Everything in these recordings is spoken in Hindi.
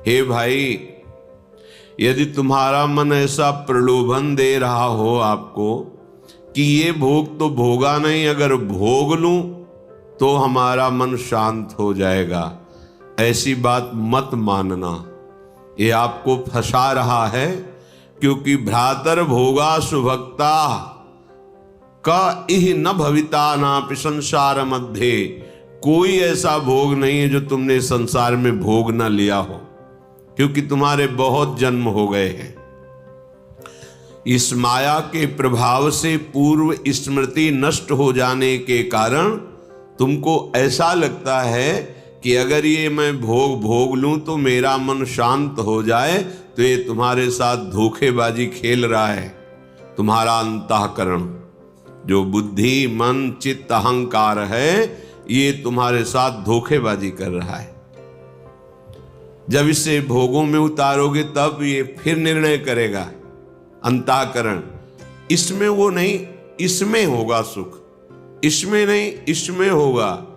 हे भाई, यदि तुम्हारा मन ऐसा प्रलोभन दे रहा हो आपको कि ये भोग तो भोगा नहीं, अगर भोग लूं तो हमारा मन शांत हो जाएगा, ऐसी बात मत मानना। ये आपको फंसा रहा है, क्योंकि भ्रातर भोगा सुभक्ता का इह न भविता नापि संसार मध्य। कोई ऐसा भोग नहीं है जो तुमने संसार में भोग न लिया हो, क्योंकि तुम्हारे बहुत जन्म हो गए हैं। इस माया के प्रभाव से पूर्व स्मृति नष्ट हो जाने के कारण तुमको ऐसा लगता है कि अगर ये मैं भोग लूं तो मेरा मन शांत हो जाए, तो ये तुम्हारे साथ धोखेबाजी खेल रहा है। तुम्हारा अंतःकरण, जो बुद्धि मन चित्त अहंकार है, ये तुम्हारे साथ धोखेबाजी कर रहा है। जब इसे भोगों में उतारोगे तब ये फिर निर्णय करेगा। अंतःकरण, इसमें वो नहीं, इसमें होगा सुख, इसमें नहीं, इसमें होगा,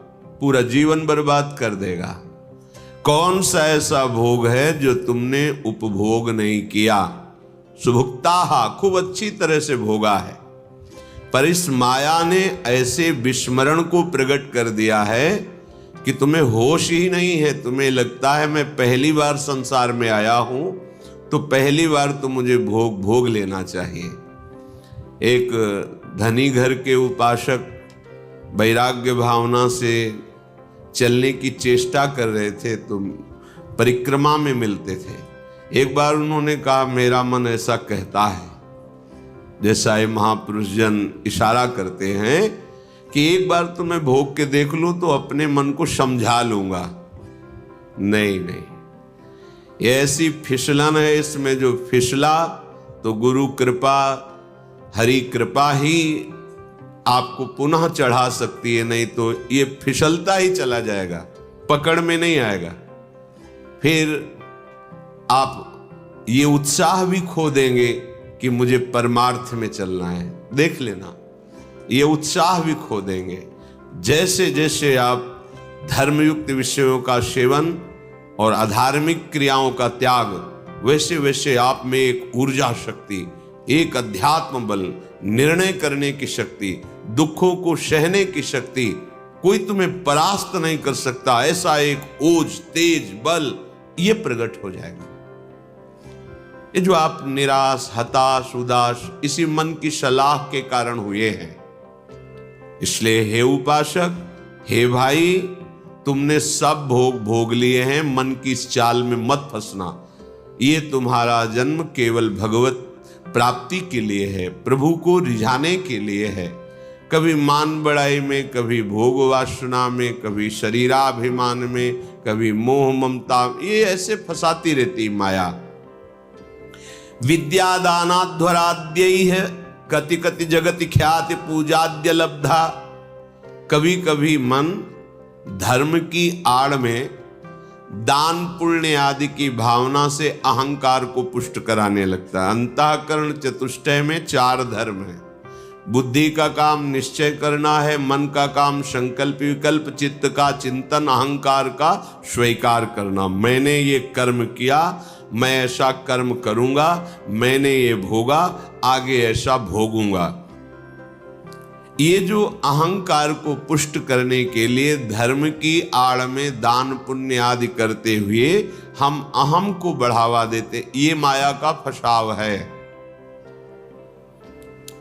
पूरा जीवन बर्बाद कर देगा। कौन सा ऐसा भोग है जो तुमने उपभोग नहीं किया? सुभुक्ता, खूब अच्छी तरह से भोगा है, पर इस माया ने ऐसे विस्मरण को प्रकट कर दिया है कि तुम्हें होश ही नहीं है। तुम्हें लगता है मैं पहली बार संसार में आया हूं, तो पहली बार तो मुझे भोग लेना चाहिए। एक धनी घर के उपासक वैराग्य भावना से चलने की चेष्टा कर रहे थे, तो परिक्रमा में मिलते थे। एक बार उन्होंने कहा, मेरा मन ऐसा कहता है, जैसा ये महापुरुष जन इशारा करते हैं कि एक बार तो मैं भोग के देख लूं तो अपने मन को समझा लूंगा। नहीं, ये ऐसी फिसलन है, इसमें जो फिसला तो गुरु कृपा हरि कृपा ही आपको पुनः चढ़ा सकती है, नहीं तो ये फिसलता ही चला जाएगा, पकड़ में नहीं आएगा। फिर आप ये उत्साह भी खो देंगे कि मुझे परमार्थ में चलना है। देख लेना, ये उत्साह भी खो देंगे। जैसे जैसे आप धर्मयुक्त विषयों का सेवन और अधार्मिक क्रियाओं का त्याग, वैसे वैसे आप में एक ऊर्जा शक्ति, एक अध्यात्म बल, निर्णय करने की शक्ति, दुखों को सहने की शक्ति, कोई तुम्हें परास्त नहीं कर सकता, ऐसा एक ओज तेज बल ये प्रकट हो जाएगा। ये जो आप निराश हताश उदास इसी मन की सलाह के कारण हुए हैं। इसलिए हे उपासक, हे भाई, तुमने सब भोग लिए हैं, मन की इस चाल में मत फंसना। ये तुम्हारा जन्म केवल भगवत प्राप्ति के लिए है, प्रभु को रिझाने के लिए है। कभी मान बढ़ाई में, कभी भोग वासना में, कभी शरीराभिमान में, कभी मोह ममता, ये ऐसे फंसाती रहती माया। विद्यादानाध्वराद्यैः कति कति जगति ख्याति पूजाद्य लब्धा। कभी कभी मन धर्म की आड़ में दान पुण्य आदि की भावना से अहंकार को पुष्ट कराने लगता है। अंतःकरण चतुष्टय में 4 धर्म है। बुद्धि का काम निश्चय करना है, मन का काम संकल्प विकल्प, चित्त का चिंतन, अहंकार का स्वीकार करना। मैंने ये कर्म किया, मैं ऐसा कर्म करूंगा, मैंने ये भोगा, आगे ऐसा भोगूंगा। ये जो अहंकार को पुष्ट करने के लिए धर्म की आड़ में दान पुण्य आदि करते हुए हम अहम को बढ़ावा देते, ये माया का फसाव है।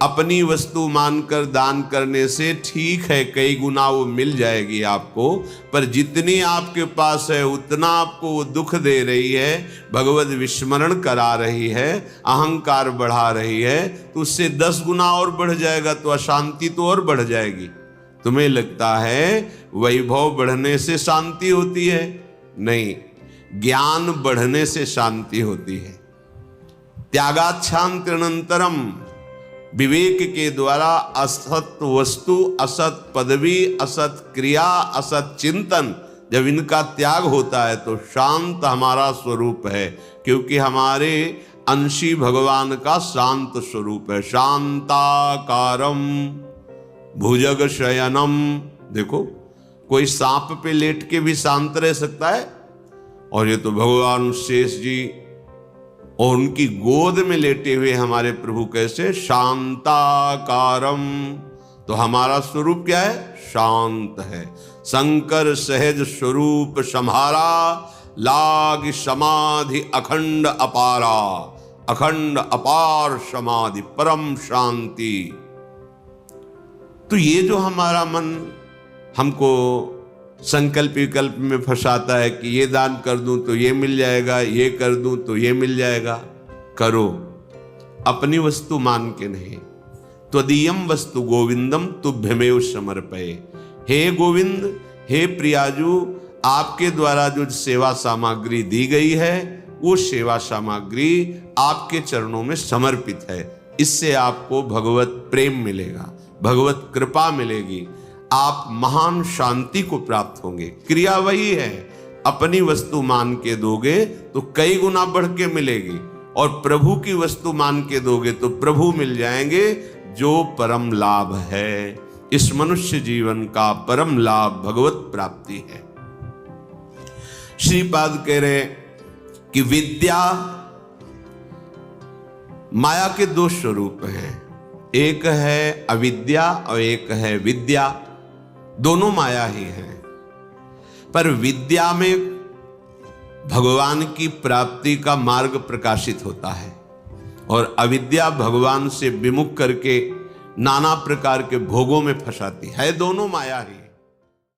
अपनी वस्तु मानकर दान करने से ठीक है, कई गुना वो मिल जाएगी आपको, पर जितनी आपके पास है उतना आपको वो दुख दे रही है, भगवत विस्मरण करा रही है, अहंकार बढ़ा रही है, तो उससे 10 गुना और बढ़ जाएगा, तो अशांति तो और बढ़ जाएगी। तुम्हें लगता है वैभव बढ़ने से शांति होती है? नहीं, ज्ञान बढ़ने से शांति होती है। त्यागाच्छांत्यनंतरम, विवेक के द्वारा असत वस्तु, असत पदवी, असत क्रिया, असत चिंतन, जब इनका त्याग होता है तो शांत हमारा स्वरूप है, क्योंकि हमारे अंशी भगवान का शांत स्वरूप है। शांताकारम भुजग शयनम। देखो, कोई सांप पे लेट के भी शांत रह सकता है, और ये तो भगवान शेष जी और उनकी गोद में लेटे हुए हमारे प्रभु कैसे शांताकारम। तो हमारा स्वरूप क्या है? शांत है। शंकर सहज स्वरूप सम्हारा, लाग समाधि अखंड अपारा। अखंड अपार समाधि परम शांति। तो ये जो हमारा मन हमको संकल्प विकल्प में फंसाता है कि ये दान कर दूं तो ये मिल जाएगा, ये कर दूं तो ये मिल जाएगा, करो अपनी वस्तु मान के नहीं। त्वदीयम वस्तु गोविंदम तुभ्यमेव समर्पये। हे गोविंद, हे प्रियाजू, आपके द्वारा जो सेवा सामग्री दी गई है वो सेवा सामग्री आपके चरणों में समर्पित है। इससे आपको भगवत प्रेम मिलेगा, भगवत कृपा मिलेगी, आप महान शांति को प्राप्त होंगे। क्रिया वही है, अपनी वस्तु मान के दोगे तो कई गुना बढ़ के मिलेगी, और प्रभु की वस्तु मान के दोगे तो प्रभु मिल जाएंगे, जो परम लाभ है। इस मनुष्य जीवन का परम लाभ भगवत प्राप्ति है। श्रीपाद कह रहे कि विद्या, माया के दो स्वरूप हैं, एक है अविद्या और एक है विद्या। दोनों माया ही हैं, पर विद्या में भगवान की प्राप्ति का मार्ग प्रकाशित होता है, और अविद्या भगवान से विमुख करके नाना प्रकार के भोगों में फंसाती है। दोनों माया ही।